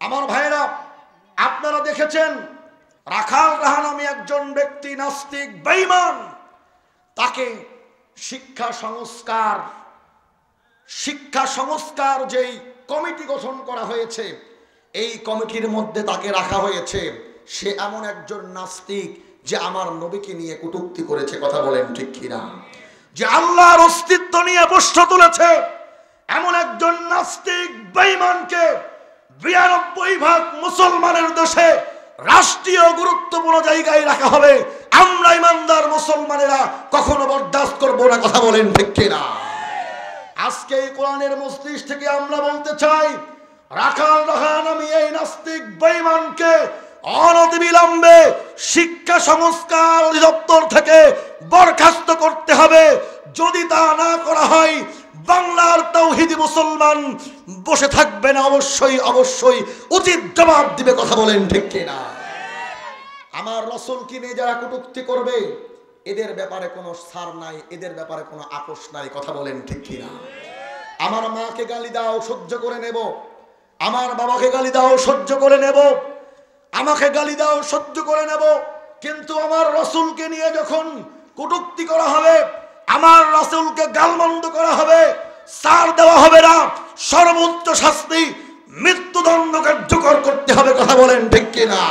আমার ভাইরা, আপনারা দেখেছেন রাখাল রাহা নামে একজন ব্যক্তি নাস্তিক বেঈমান, তাকে শিক্ষা সংস্কার যেই কমিটি গঠন করা হয়েছে, এই কমিটির মধ্যে তাকে রাখা হয়েছে। সে এমন একজন নাস্তিক যে আমার নবীকে নিয়ে কটূক্তি করেছে, কথা বলেন ঠিক কিনা, যে আল্লাহর অস্তিত্ব নিয়ে প্রশ্ন তুলেছে। এমন একজন নাস্তিক বেঈমানকে 92% মুসলমানের দেশে রাষ্ট্রীয় গুরুত্বপূর্ণ জায়গায় রাখা হবে। আমরা ইমানদার মুসলমানেরা কখনো বরদাস্ত করব না, কথা বলেন ঠিক কিনা। আজকে এই কোরআনের মজলিস থেকে আমরা বলতে চাই, রাখাল রাহা নামী এই নাস্তিক বেঈমানকে অনতিবিলম্বে শিক্ষা সংস্কার অধিদপ্তর থেকে বরখাস্ত করতে হবে। যদি তা না করা হয়, বাংলার তাওহীদি মুসলমান বসে থাকবে না, অবশ্যই উচিত জবাব দিবে, কথা বলেন ঠিক কিনা। আমার রাসূলকে নিয়ে যারা কটূক্তি করবে, এদের ব্যাপারে কোনো ছাড় নাই, এদের ব্যাপারে কোনো আপোষ নাই, কথা বলেন ঠিক কিনা। আমার মাকে গালি দাও, সহ্য করে নেব। আমার বাবাকে গালি দাও, সহ্য করে নেব। আমাকে গালি দাও, সহ্য করে নেব। কিন্তু আমার রাসূলকে নিয়ে যখন কটূক্তি করা হবে, আমার রাসূলকে গালমন্দ করা হবে, ছাড় দেওয়া হবে না। সর্বোচ্চ শাস্তি মৃত্যুদণ্ড কার্যকর করতে হবে, কথা বলেন ঠিক কিনা।